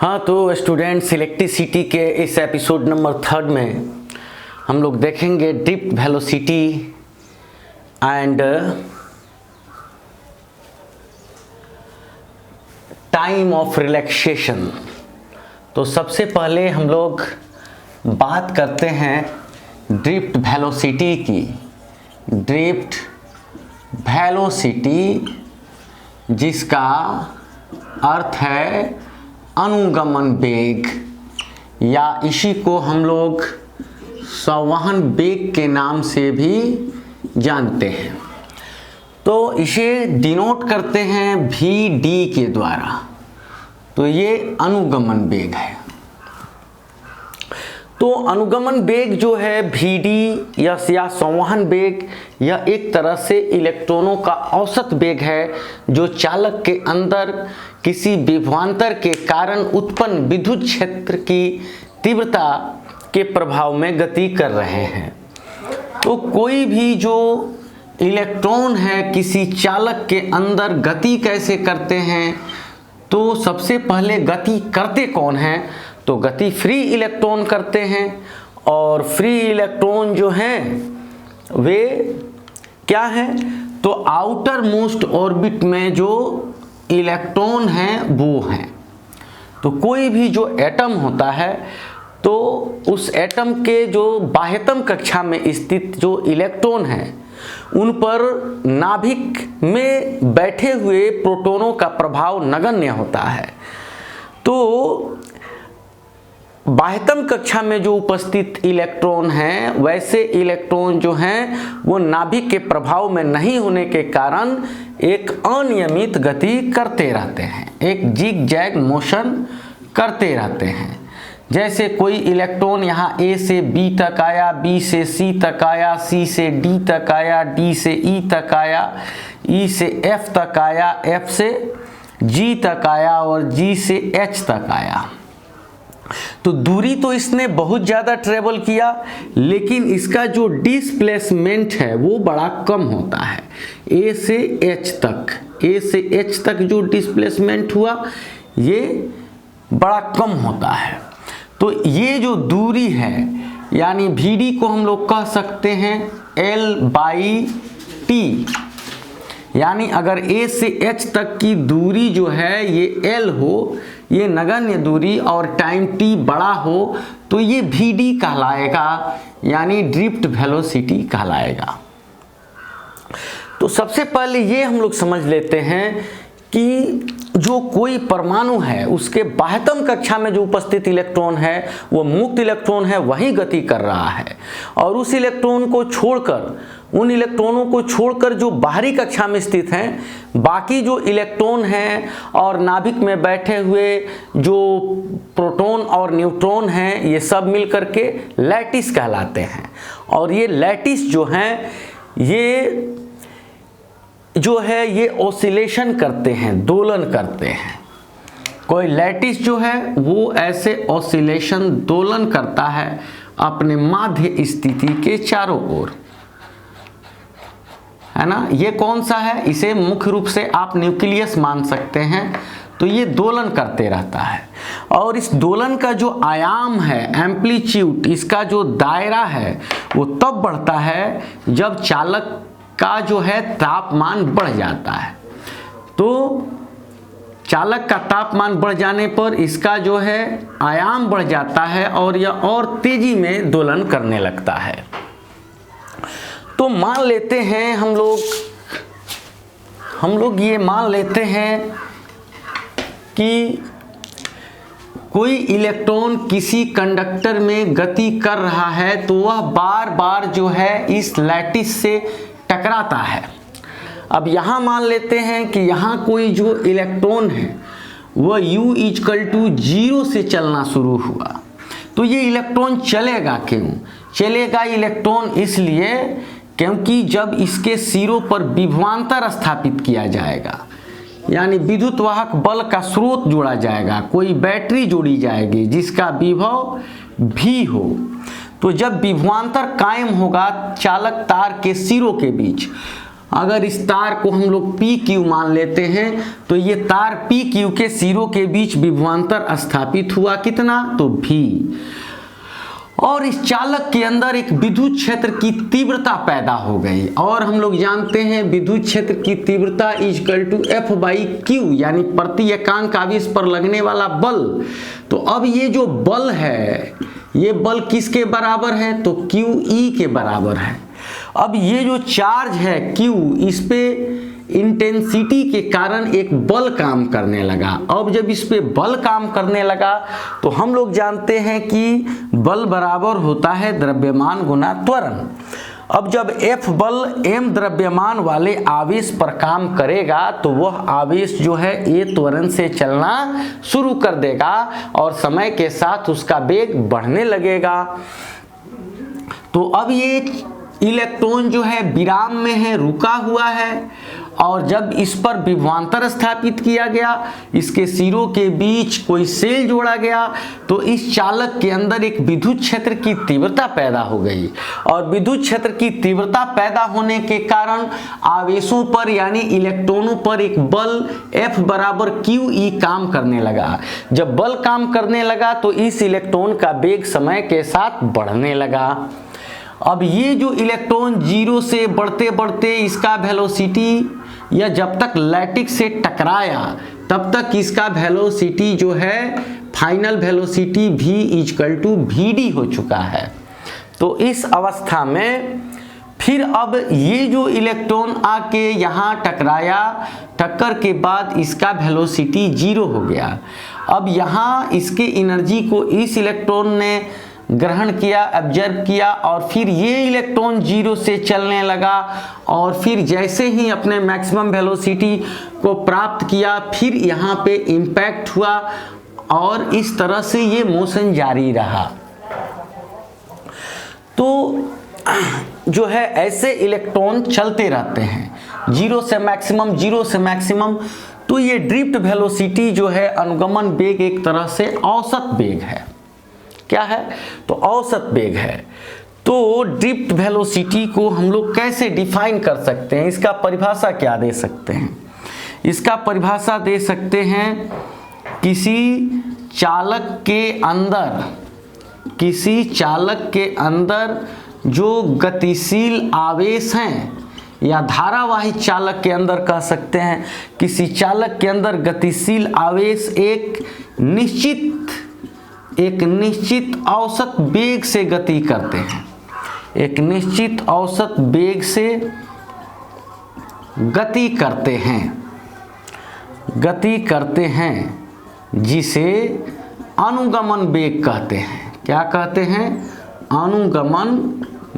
हाँ, तो students electricity के इस एपिसोड नंबर 3 में हम लोग देखेंगे drift velocity and time of relaxation. तो सबसे पहले हम लोग बात करते हैं ड्रिफ्ट वेलोसिटी की। ड्रिफ्ट वेलोसिटी जिसका अर्थ है अनुगमन वेग, या इसी को हम लोग संवहन वेग के नाम से भी जानते हैं। तो इसे डिनोट करते हैं वी डी के द्वारा। तो ये अनुगमन वेग है। तो अनुगमन वेग जो है वी डी या संवहन वेग, यह एक तरह से इलेक्ट्रॉनों का औसत वेग है जो चालक के अंदर किसी विभवांतर के कारण उत्पन्न विद्युत क्षेत्र की तीव्रता के प्रभाव में गति कर रहे हैं। तो कोई भी जो इलेक्ट्रॉन है किसी चालक के अंदर गति कैसे करते हैं, तो सबसे पहले गति करते कौन हैं? तो गति फ्री इलेक्ट्रॉन करते हैं। और फ्री इलेक्ट्रॉन जो हैं वे क्या हैं? तो आउटर मोस्ट ऑर्बिट में जो इलेक्ट्रॉन हैं वो हैं। तो कोई भी जो एटम होता है तो उस एटम के जो बाह्यतम कक्षा में स्थित जो इलेक्ट्रॉन हैं उन पर नाभिक में बैठे हुए प्रोटॉनों का प्रभाव नगण्य होता है। तो बाह्यतम कक्षा में जो उपस्थित इलेक्ट्रॉन हैं वैसे इलेक्ट्रॉन जो हैं वो नाभिक के प्रभाव में नहीं होने के कारण एक अनियमित गति करते रहते हैं, एक जिग जैग मोशन करते रहते हैं। जैसे कोई इलेक्ट्रॉन यहाँ ए से बी तक आया, बी से सी तक आया, सी से डी तक आया, डी से ई तक आया, ई से एफ तक आया, एफ से जी तक आया और जी से एच तक आया। तो दूरी तो इसने बहुत ज़्यादा ट्रेवल किया, लेकिन इसका जो डिस्प्लेसमेंट है वो बड़ा कम होता है। ए से एच तक, ए से एच तक जो डिस्प्लेसमेंट हुआ ये बड़ा कम होता है। तो ये जो दूरी है यानी वी डी को हम लोग कह सकते हैं L/T। यानी अगर ए से एच तक की दूरी जो है ये L हो, ये नगण्य दूरी, और टाइम t बड़ा हो तो ये वी डी कहलाएगा, यानी ड्रिफ्ट वेलोसिटी कहलाएगा। तो सबसे पहले ये हम लोग समझ लेते हैं कि जो कोई परमाणु है उसके बाह्यतम कक्षा में जो उपस्थित इलेक्ट्रॉन है वो मुक्त इलेक्ट्रॉन है, वही गति कर रहा है। और उस इलेक्ट्रॉन को छोड़कर, उन इलेक्ट्रॉनों को छोड़कर जो बाहरी कक्षा में स्थित हैं बाकी जो इलेक्ट्रॉन हैं और नाभिक में बैठे हुए जो प्रोटॉन और न्यूट्रॉन हैं ये सब मिलकर के लैटिस कहलाते हैं। और ये लैटिस जो हैं ये जो है ये ऑसिलेशन करते हैं, दोलन करते हैं। कोई लैटिस जो है वो ऐसे ऑसिलेशन, दोलन करता है अपने माध्य स्थिति के चारों ओर, है ना। ये कौन सा है? इसे मुख्य रूप से आप न्यूक्लियस मान सकते हैं। तो ये दोलन करते रहता है। और इस दोलन का जो आयाम है, एम्पलीट्यूड, इसका जो दायरा है वो तब बढ़ता है जब चालक का जो है तापमान बढ़ जाता है। तो चालक का तापमान बढ़ जाने पर इसका जो है आयाम बढ़ जाता है और यह और तेजी में दोलन करने लगता है। तो मान लेते हैं हम लोग ये मान लेते हैं कि कोई इलेक्ट्रॉन किसी कंडक्टर में गति कर रहा है तो वह बार बार जो है इस लैटिस से टकराता है। अब यहाँ मान लेते हैं कि यहाँ कोई जो इलेक्ट्रॉन है वह U=0 से चलना शुरू हुआ। तो ये इलेक्ट्रॉन चलेगा क्यों? चलेगा इलेक्ट्रॉन इसलिए क्योंकि जब इसके सिरों पर विभवांतर स्थापित किया जाएगा, यानी विद्युत वाहक बल का स्रोत जोड़ा जाएगा, कोई बैटरी जोड़ी जाएगी जिसका विभव भी हो, तो जब विभवांतर कायम होगा चालक तार के सिरों के बीच अगर इस तार को हम लोग पी क्यू मान लेते हैं तो ये तार पी क्यू के सिरों के बीच विभवांतर स्थापित हुआ कितना, तो V। और इस चालक के अंदर एक विद्युत क्षेत्र की तीव्रता पैदा हो गई, और हम लोग जानते हैं विद्युत क्षेत्र की तीव्रता इक्वल टू F/Q, यानी प्रति एकांक आवेश पर लगने वाला बल। तो अब ये जो बल है, ये बल किसके बराबर है, तो QE के बराबर है। अब ये जो चार्ज है Q, इस पे इंटेंसिटी के कारण एक बल काम करने लगा। अब जब इस पे बल काम करने लगा तो हम लोग जानते हैं कि बल बराबर होता है द्रव्यमान गुना त्वरण। अब जब F बल m द्रव्यमान वाले आवेश पर काम करेगा तो वह आवेश जो है a त्वरण से चलना शुरू कर देगा और समय के साथ उसका वेग बढ़ने लगेगा। तो अब ये इलेक्ट्रॉन जो है विराम में है, रुका हुआ है, और जब इस पर विभवांतर स्थापित किया गया, इसके सिरों के बीच कोई सेल जोड़ा गया, तो इस चालक के अंदर एक विद्युत क्षेत्र की तीव्रता पैदा हो गई, और विद्युत क्षेत्र की तीव्रता पैदा होने के कारण आवेशों पर यानी इलेक्ट्रॉनों पर एक बल F/QE काम करने लगा। जब बल काम करने लगा तो इस इलेक्ट्रॉन का वेग समय के साथ बढ़ने लगा। अब ये जो इलेक्ट्रॉन जीरो से बढ़ते बढ़ते इसका वेलोसिटी, या जब तक लैटिस से टकराया तब तक इसका वेलोसिटी जो है फाइनल वेलोसिटी V=VD हो चुका है। तो इस अवस्था में फिर अब ये जो इलेक्ट्रॉन आके यहाँ टकराया, टक्कर के बाद इसका वेलोसिटी 0 हो गया। अब यहाँ इसके एनर्जी को इस इलेक्ट्रॉन ने ग्रहण किया, ऑब्जर्व किया, और फिर ये इलेक्ट्रॉन 0 से चलने लगा, और फिर जैसे ही अपने मैक्सिमम वेलोसिटी को प्राप्त किया फिर यहाँ पे इम्पैक्ट हुआ, और इस तरह से ये मोशन जारी रहा। तो जो है ऐसे इलेक्ट्रॉन चलते रहते हैं 0 से मैक्सिमम, 0 से मैक्सिमम। तो ये ड्रिफ्ट वेलोसिटी जो है अनुगमन वेग एक तरह से औसत वेग है। क्या है, तो औसत वेग है। तो ड्रिफ्ट वेलोसिटी को हम लोग कैसे डिफाइन कर सकते हैं, इसका परिभाषा क्या दे सकते हैं? इसका परिभाषा दे सकते हैं किसी चालक के अंदर जो गतिशील आवेश हैं, या धारावाही चालक के अंदर कह सकते हैं, किसी चालक के अंदर गतिशील आवेश एक निश्चित औसत वेग से गति करते हैं, एक निश्चित औसत वेग से गति करते हैं जिसे अनुगमन वेग कहते हैं। क्या कहते हैं? अनुगमन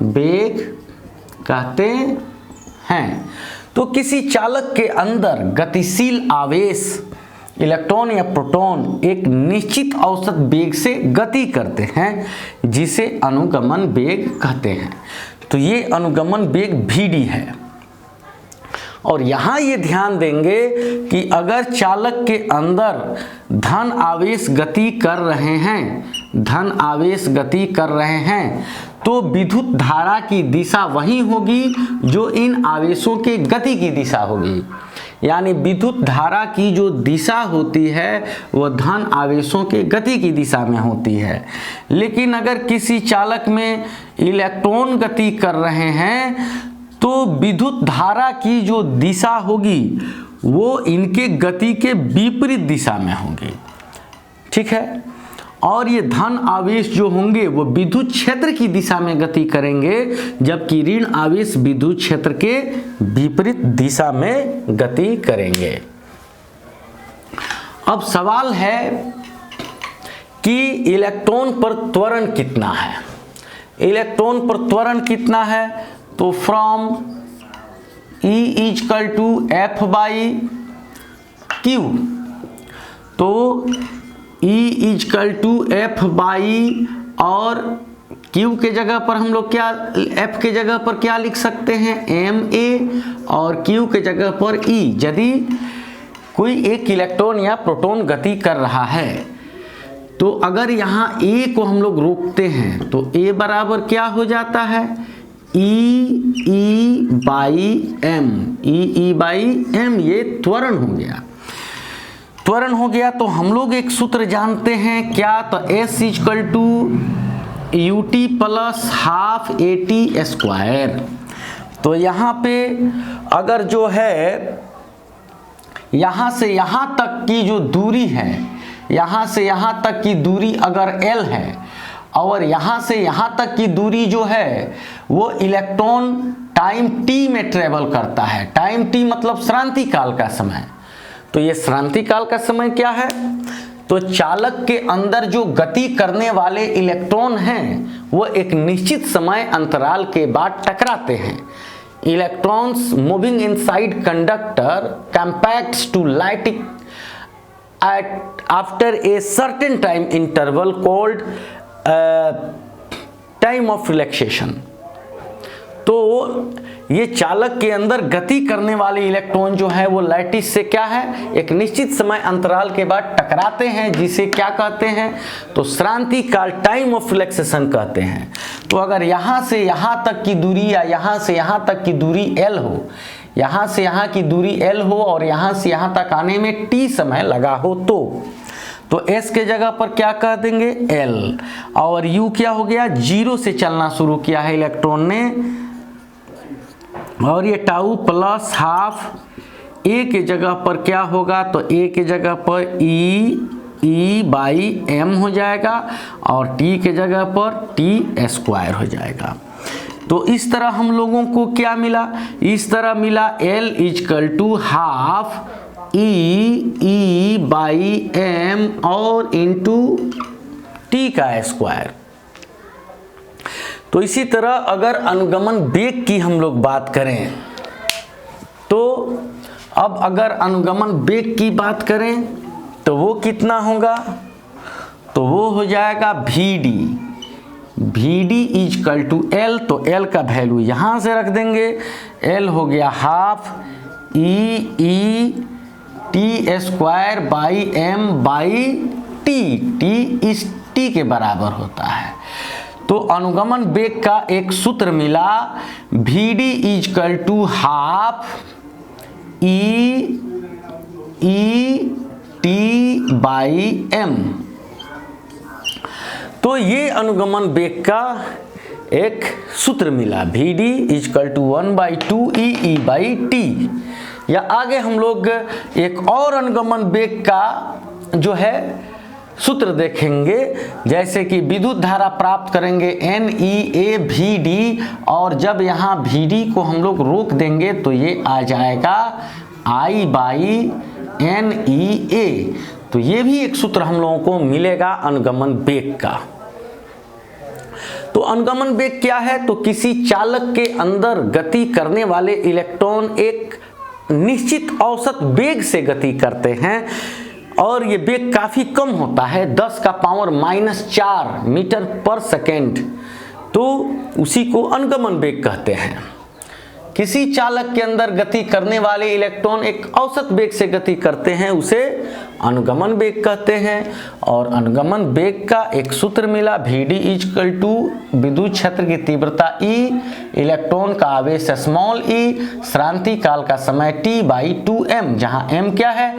वेग कहते हैं। तो किसी चालक के अंदर गतिशील आवेश इलेक्ट्रॉन या प्रोटॉन एक निश्चित औसत वेग से गति करते हैं जिसे अनुगमन वेग कहते हैं। तो ये अनुगमन वेग Vd है। और यहाँ ये ध्यान देंगे कि अगर चालक के अंदर धन आवेश गति कर रहे हैं तो विद्युत धारा की दिशा वही होगी जो इन आवेशों के गति की दिशा होगी। यानी विद्युत धारा की जो दिशा होती है वह धन आवेशों के गति की दिशा में होती है। लेकिन अगर किसी चालक में इलेक्ट्रॉन गति कर रहे हैं तो विद्युत धारा की जो दिशा होगी वो इनके गति के विपरीत दिशा में होगी। ठीक है। और ये धन आवेश जो होंगे वो विद्युत क्षेत्र की दिशा में गति करेंगे, जबकि ऋण आवेश विद्युत क्षेत्र के विपरीत दिशा में गति करेंगे। अब सवाल है कि इलेक्ट्रॉन पर त्वरण कितना है। इलेक्ट्रॉन पर त्वरण कितना है? तो फ्रॉम E = F/Q, तो E = F/, और Q के जगह पर हम लोग क्या, F के जगह पर क्या लिख सकते हैं? ma, और Q के जगह पर E। यदि कोई एक इलेक्ट्रॉन या प्रोटॉन गति कर रहा है तो अगर यहाँ A को हम लोग रोकते हैं तो A बराबर क्या हो जाता है? E/m, E/m ये त्वरण हो गया। त्वरण हो गया तो हम लोग एक सूत्र जानते हैं क्या, तो S = ut + हाफ AT²। तो यहाँ पे अगर जो है यहाँ से यहाँ तक की जो दूरी है, यहाँ से यहाँ तक की दूरी अगर L है और यहाँ से यहाँ तक की दूरी जो है वो इलेक्ट्रॉन टाइम t में ट्रेवल करता है। टाइम t मतलब श्रांति काल का समय। तो ये श्रांति काल का समय क्या है, तो चालक के अंदर जो गति करने वाले इलेक्ट्रॉन हैं वो एक निश्चित समय अंतराल के बाद टकराते हैं। Electrons moving inside conductor compacts to light after a certain time interval called time of relaxation. तो ये चालक के अंदर गति करने वाले इलेक्ट्रॉन जो है वो लैटिस से क्या है, एक निश्चित समय अंतराल के बाद टकराते हैं, जिसे क्या कहते हैं, तो श्रांति काल, टाइम ऑफ रिलैक्सेशन कहते हैं। तो अगर यहाँ से यहाँ तक की दूरी या यहाँ से यहाँ तक की दूरी L हो, यहाँ से यहाँ की दूरी L हो और यहाँ से यहाँ तक आने में T समय लगा हो, तो S के जगह पर क्या कह देंगे L, और U क्या हो गया, 0 से चलना शुरू किया है इलेक्ट्रॉन ने, और ये टाउ + हाफ A के जगह पर क्या होगा, तो A के जगह पर E/m हो जाएगा और T के जगह पर T² हो जाएगा। तो इस तरह हम लोगों को क्या मिला, इस तरह मिला L = हाफ E/m और इंटू T²। तो इसी तरह अगर अनुगमन वेग की हम लोग बात करें, तो अब अगर अनुगमन वेग की बात करें तो वो कितना होगा, तो वो हो जाएगा Vd = L। तो L का वैल्यू यहाँ से रख देंगे, L हो गया हाफ T²/m/T, T इस T के बराबर होता है। तो अनुगमन वेग का एक सूत्र मिला, Vd = हाफ E/t/m। तो ये अनुगमन वेग का एक सूत्र मिला, Vd = 1/2 E/t। या आगे हम लोग एक और अनुगमन वेग का जो है सूत्र देखेंगे, जैसे कि विद्युत धारा प्राप्त करेंगे NEA/Vd, और जब यहाँ Vd को हम लोग रोक देंगे तो ये आ जाएगा I/NEA। तो ये भी एक सूत्र हम लोगों को मिलेगा अनुगमन वेग का। तो अनुगमन वेग क्या है, तो किसी चालक के अंदर गति करने वाले इलेक्ट्रॉन एक निश्चित औसत वेग से गति करते हैं और ये वेग काफ़ी कम होता है, 10⁻⁻⁴ मीटर/सेकेंड। तो उसी को अनुगमन वेग कहते हैं। किसी चालक के अंदर गति करने वाले इलेक्ट्रॉन एक औसत वेग से गति करते हैं, उसे अनुगमन वेग कहते हैं। और अनुगमन वेग का एक सूत्र मिला, Vd = विद्युत क्षेत्र की तीव्रता E, इलेक्ट्रॉन का आवेश स्मॉल e, श्रांति काल का समय T/2m, जहां m क्या है,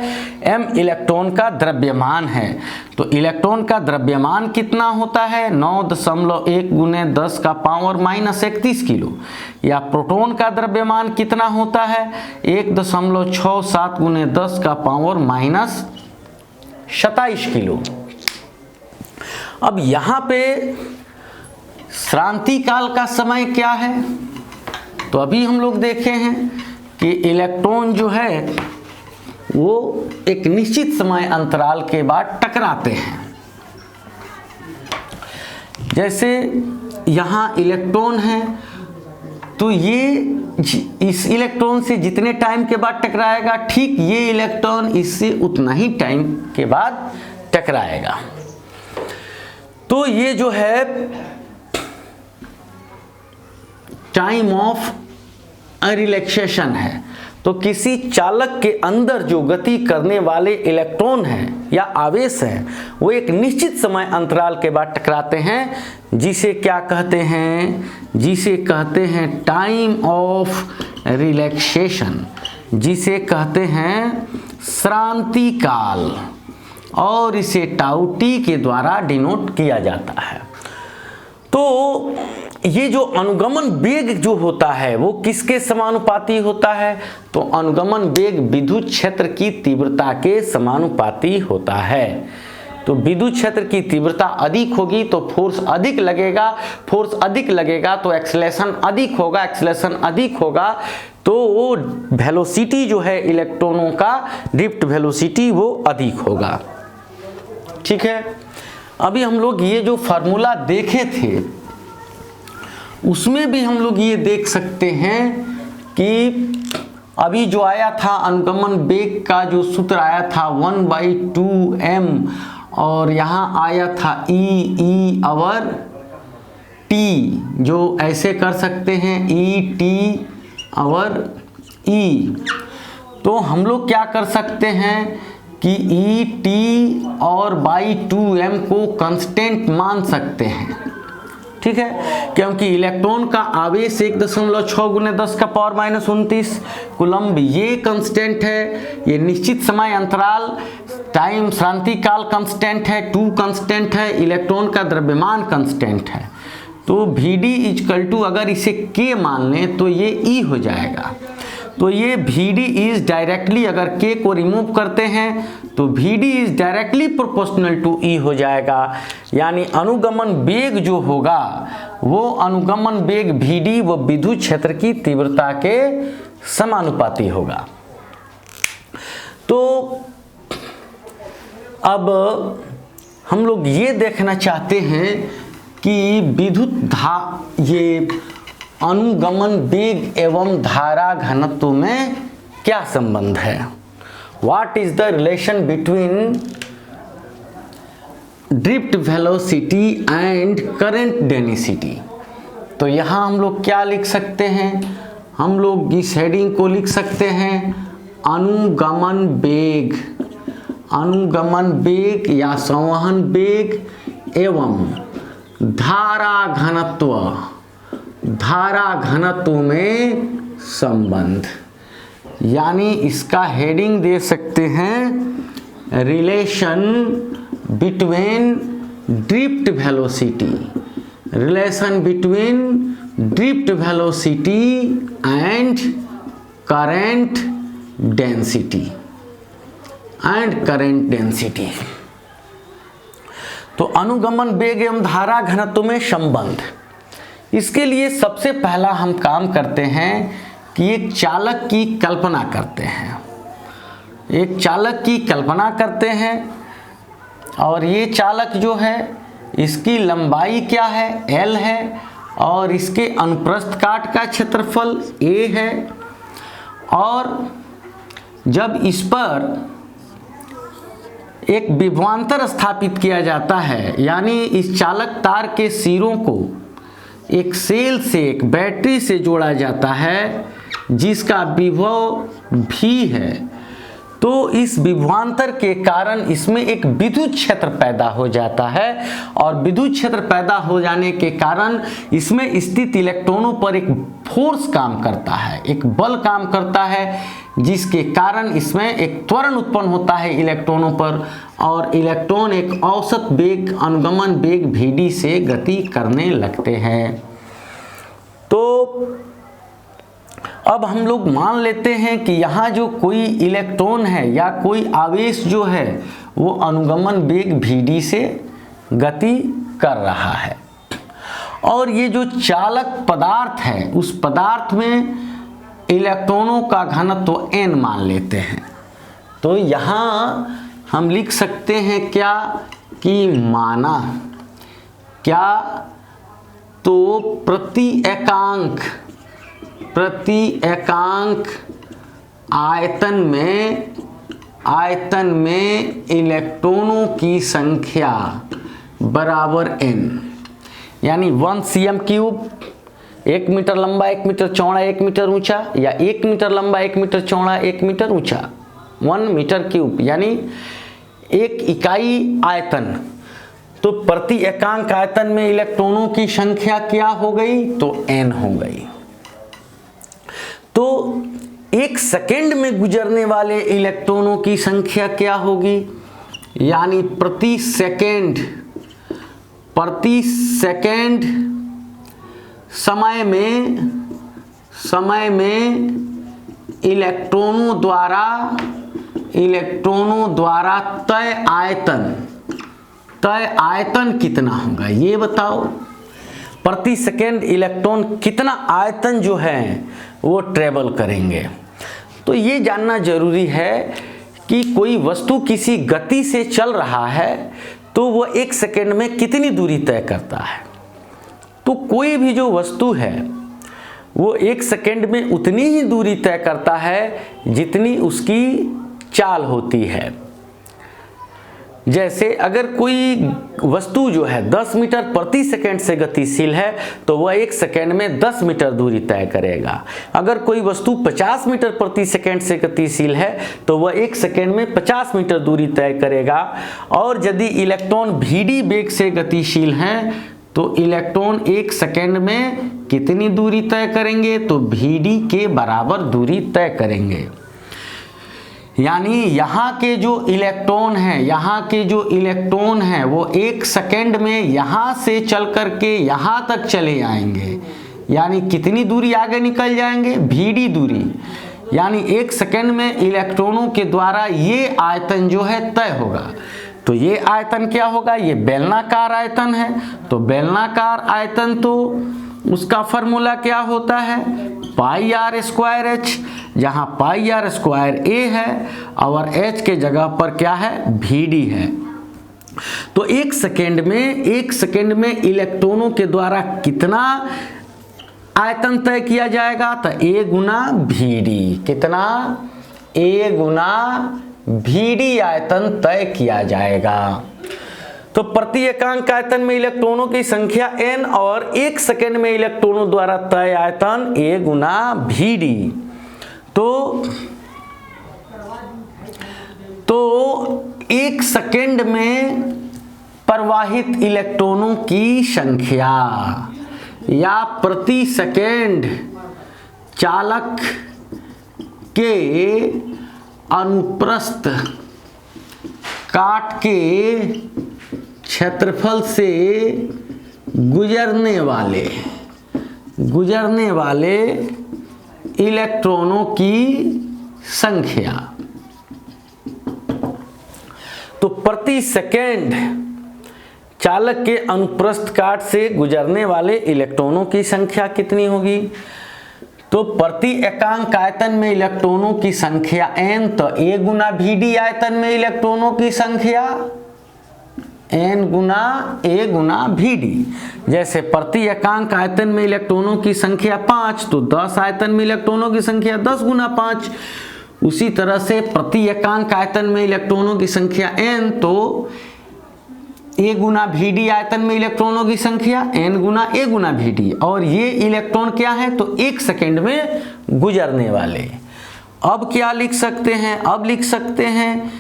m इलेक्ट्रॉन का द्रव्यमान है। तो इलेक्ट्रॉन का द्रव्यमान कितना होता है, 9.1 × 10⁻³ किलो। या प्रोटॉन का द्रव्यमान कितना होता है, 1.67 × 10⁻27 किलो। अब यहाँ पे श्रांति काल का समय क्या है, तो अभी हम लोग देखे हैं कि इलेक्ट्रॉन जो है वो एक निश्चित समय अंतराल के बाद टकराते हैं। जैसे यहाँ इलेक्ट्रॉन है, तो ये इस इलेक्ट्रॉन से जितने टाइम के बाद टकराएगा, ठीक ये इलेक्ट्रॉन इससे उतना ही टाइम के बाद टकराएगा। तो ये जो है टाइम ऑफ रिलैक्सेशन है। तो किसी चालक के अंदर जो गति करने वाले इलेक्ट्रॉन हैं या आवेश हैं वो एक निश्चित समय अंतराल के बाद टकराते हैं, जिसे क्या कहते हैं, जिसे कहते हैं टाइम ऑफ रिलैक्सेशन, जिसे कहते हैं श्रांति काल, और इसे टाउ टी के द्वारा डिनोट किया जाता है। तो ये जो अनुगमन वेग जो होता है वो किसके समानुपाती होता है, तो अनुगमन वेग विद्युत क्षेत्र की तीव्रता के समानुपाती होता है। तो विद्युत क्षेत्र की तीव्रता अधिक होगी तो फोर्स अधिक लगेगा, फोर्स अधिक लगेगा तो एक्सेलरेशन अधिक होगा, एक्सेलरेशन अधिक होगा तो वो वेलोसिटी जो है इलेक्ट्रॉनों का, ड्रिफ्ट वेलोसिटी वो अधिक होगा। ठीक है, अभी हम लोग ये जो फार्मूला देखे थे उसमें भी हम लोग ये देख सकते हैं कि अभी जो आया था अनुगमन वेग का जो सूत्र आया था 1/2m, और यहाँ आया था E/T, जो ऐसे कर सकते हैं E/T/E। तो हम लोग क्या कर सकते हैं कि E/T और बाई 2m को कांस्टेंट मान सकते हैं। ठीक है, क्योंकि इलेक्ट्रॉन का आवेश 1.6 × 10⁻⁻29 कूलम्ब ये कांस्टेंट है, ये निश्चित समय अंतराल टाइम श्रांति काल कांस्टेंट है, 2 कांस्टेंट है, इलेक्ट्रॉन का द्रव्यमान कांस्टेंट है। तो Vd अगर इसे K मान लें तो ये E हो जाएगा। तो ये Vd इज डायरेक्टली, अगर K को रिमूव करते हैं तो Vd is directly proportional to E हो जाएगा। यानी अनुगमन वेग जो होगा वो अनुगमन वेग Vd वो विद्युत क्षेत्र की तीव्रता के समानुपाती होगा। तो अब हम लोग ये देखना चाहते हैं कि ये अनुगमन वेग एवं धारा घनत्व में क्या संबंध है। What is the relation between drift velocity and current density? तो यहाँ हम लोग क्या लिख सकते हैं, हम लोग इस हेडिंग को लिख सकते हैं अनुगमन वेग या संवहन वेग एवं धारा घनत्व में संबंध। यानी इसका हेडिंग दे सकते हैं relation between drift velocity and current density. तो अनुगमन वेग एवं धारा घनत्व में संबंध, इसके लिए सबसे पहला हम काम करते हैं कि एक चालक की कल्पना करते हैं। और ये चालक जो है इसकी लंबाई क्या है, L है, और इसके अनुप्रस्थ काट का क्षेत्रफल A है। और जब इस पर एक विभवांतर स्थापित किया जाता है, यानी इस चालक तार के सिरों को एक सेल से, एक बैटरी से जोड़ा जाता है जिसका विभव V है, तो इस विभवांतर के कारण इसमें एक विद्युत क्षेत्र पैदा हो जाता है। और विद्युत क्षेत्र पैदा हो जाने के कारण इसमें स्थित इलेक्ट्रॉनों पर एक फोर्स काम करता है, एक बल काम करता है, जिसके कारण इसमें एक त्वरण उत्पन्न होता है इलेक्ट्रॉनों पर, और इलेक्ट्रॉन एक औसत वेग, अनुगमन वेग Vd से गति करने लगते हैं। तो अब हम लोग मान लेते हैं कि यहाँ जो कोई इलेक्ट्रॉन है या कोई आवेश जो है वो अनुगमन वेग Vd से गति कर रहा है, और ये जो चालक पदार्थ है उस पदार्थ में इलेक्ट्रॉनों का घनत्व n मान लेते हैं। तो यहाँ हम लिख सकते हैं क्या कि माना क्या, तो प्रति एकांक आयतन में इलेक्ट्रॉनों की संख्या बराबर n, यानी 1 cm3 1 मीटर लंबा 1 मीटर चौड़ा 1 मीटर ऊंचा, या 1 मीटर लंबा 1 मीटर चौड़ा 1 मीटर ऊंचा, 1 मीटर क्यूब यानी 1 इकाई आयतन। तो प्रति एकांक आयतन में इलेक्ट्रॉनों की संख्या क्या हो गई? तो n हो गई। तो 1 सेकेंड में गुजरने वाले इलेक्ट्रॉनों की संख्या क्या होगी? यानी प्रति सेकेंड समय में इलेक्ट्रॉनों द्वारा तय आयतन कितना होगा, ये बताओ। प्रति सेकेंड इलेक्ट्रॉन कितना आयतन जो है वो ट्रेवल करेंगे। तो ये जानना जरूरी है कि कोई वस्तु किसी गति से चल रहा है तो वो 1 सेकेंड में कितनी दूरी तय करता है। तो कोई भी जो वस्तु है वो 1 सेकेंड में उतनी ही दूरी तय करता है जितनी उसकी चाल होती है। जैसे अगर कोई वस्तु जो है 10 मीटर प्रति सेकेंड से गतिशील है तो वह 1 सेकेंड में 10 मीटर दूरी तय करेगा। अगर कोई वस्तु 50 मीटर प्रति सेकेंड से गतिशील है तो वह 1 सेकेंड में 50 मीटर दूरी तय करेगा। और यदि इलेक्ट्रॉन vd वेग से गतिशील हैं तो इलेक्ट्रॉन 1 सेकेंड में कितनी दूरी तय करेंगे? तो vd के बराबर दूरी तय करेंगे। यानी यहाँ के जो इलेक्ट्रॉन हैं वो 1 सेकेंड में यहाँ से चल करके यहाँ तक चले आएंगे। यानी कितनी दूरी आगे निकल जाएंगे? vd दूरी। यानी 1 सेकेंड में इलेक्ट्रॉनों के द्वारा ये आयतन जो है तय होगा। तो ये आयतन क्या होगा? ये बेलनाकार आयतन है। तो बेलनाकार आयतन तो उसका फॉर्मूला क्या होता है? पाई आर स्क्वायर एच, जहाँ पाई आर स्क्वायर ए है और एच के जगह पर क्या है? vd है। तो 1 सेकेंड में इलेक्ट्रॉनों के द्वारा कितना आयतन तय किया जाएगा? तो a गुना vd। कितना? a गुना vd आयतन तय किया जाएगा। तो प्रति एकांक आयतन में इलेक्ट्रॉनों की संख्या n और 1 सेकेंड में इलेक्ट्रॉनों द्वारा तय आयतन a गुना vd। तो 1 सेकेंड में प्रवाहित इलेक्ट्रॉनों की संख्या या प्रति सेकेंड चालक के अनुप्रस्थ काट के क्षेत्रफल से गुजरने वाले इलेक्ट्रॉनों की संख्या। तो प्रति सेकेंड चालक के अनुप्रस्थ काट से गुजरने वाले इलेक्ट्रॉनों की संख्या कितनी होगी? तो प्रति एकांक आयतन में इलेक्ट्रॉनों की संख्या n, तो a गुना vd आयतन में इलेक्ट्रॉनों की संख्या n Guna a Guna vd। जैसे प्रति एकांक आयतन में इलेक्ट्रॉनों की संख्या 5 तो 10 आयतन में इलेक्ट्रॉनों की संख्या 10 गुना 5। उसी तरह से प्रति एकांक आयतन में इलेक्ट्रॉनों की संख्या n तो a गुना vd आयतन में इलेक्ट्रॉनों की संख्या n Guna a Guna vd। और ये इलेक्ट्रॉन क्या है? तो 1 सेकेंड में गुजरने वाले। अब क्या लिख सकते हैं? अब लिख सकते हैं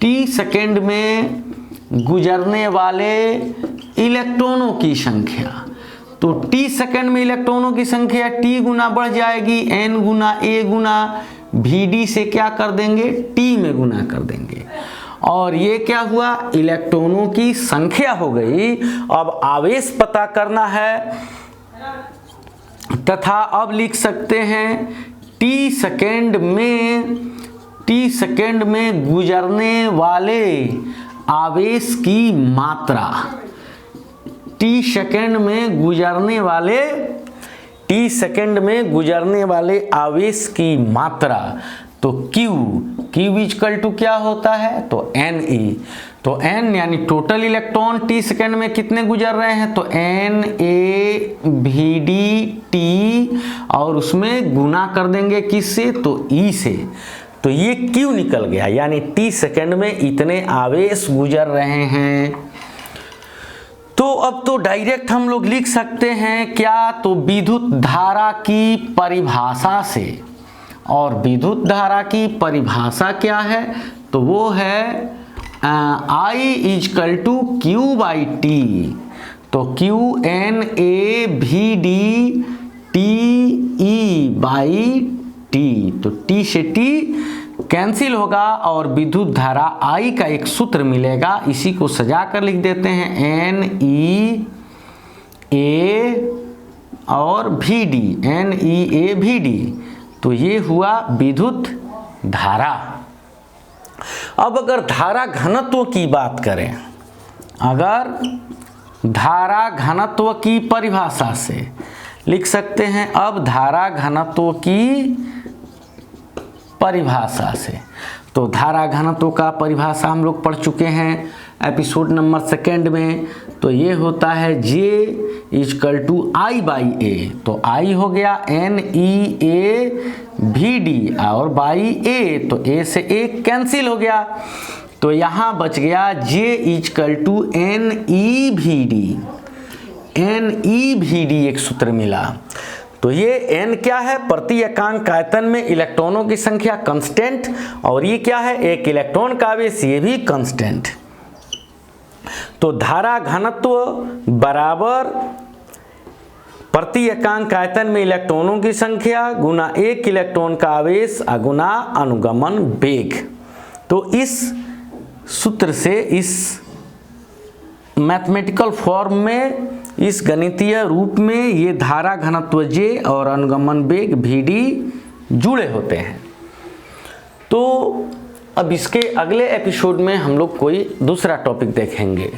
t सेकेंड में गुजरने वाले इलेक्ट्रॉनों की संख्या। तो t सेकेंड में इलेक्ट्रॉनों की संख्या t गुना बढ़ जाएगी, n Guna a Guna vd से क्या कर देंगे? t में गुना कर देंगे। और ये क्या हुआ? इलेक्ट्रॉनों की संख्या हो गई। अब आवेश पता करना है तथा अब लिख सकते हैं t सेकेंड में गुजरने वाले आवेश की मात्रा। t सेकेंड में गुजरने वाले आवेश की मात्रा। तो Q इक्वल टू क्या होता है? तो NE। तो n यानी टोटल इलेक्ट्रॉन t सेकेंड में कितने गुजर रहे हैं? तो NaVdT और उसमें गुना कर देंगे किससे? तो E से। तो ये Q निकल गया, यानी t सेकेंड में इतने आवेश गुजर रहे हैं। तो अब तो डायरेक्ट हम लोग लिख सकते हैं क्या, तो विद्युत धारा की परिभाषा से, और विद्युत धारा की परिभाषा क्या है, तो वो है I equal to q by t. तो क्यू एन ए भी d t e by t, तो टी से टी कैंसिल होगा और विद्युत धारा I का एक सूत्र मिलेगा, इसी को सजा कर लिख देते हैं एन ई ए और भी डी, एन ई ए भी डी। तो ये हुआ विद्युत धारा। अब अगर धारा घनत्व की बात करें, अगर धारा घनत्व की परिभाषा से लिख सकते हैं, अब धारा घनत्व की परिभाषा से, तो धारा घनत्व का परिभाषा हम लोग पढ़ चुके हैं एपिसोड नंबर 2 में। तो ये होता है जे इजकल टू आई बाई ए, तो आई हो गया एन ई ए भी डी और बाई ए, तो ए से ए कैंसिल हो गया, तो यहाँ बच गया जे इजकल टू एन ई भी डी, एन ई भी डी एक सूत्र मिला। तो ये n क्या है, प्रति एकांक आयतन में इलेक्ट्रॉनों की संख्या कांस्टेंट, और ये क्या है, एक इलेक्ट्रॉन का आवेश, ये भी कांस्टेंट। तो धारा घनत्व बराबर प्रति एकांक आयतन में इलेक्ट्रॉनों की संख्या गुना एक इलेक्ट्रॉन का आवेश गुना अनुगमन वेग। तो इस सूत्र से, इस मैथमेटिकल फॉर्म में, इस गणितीय रूप में ये धारा घनत्व जे और अनुगमन वेग भी डी जुड़े होते हैं। तो अब इसके अगले एपिसोड में हम लोग कोई दूसरा टॉपिक देखेंगे।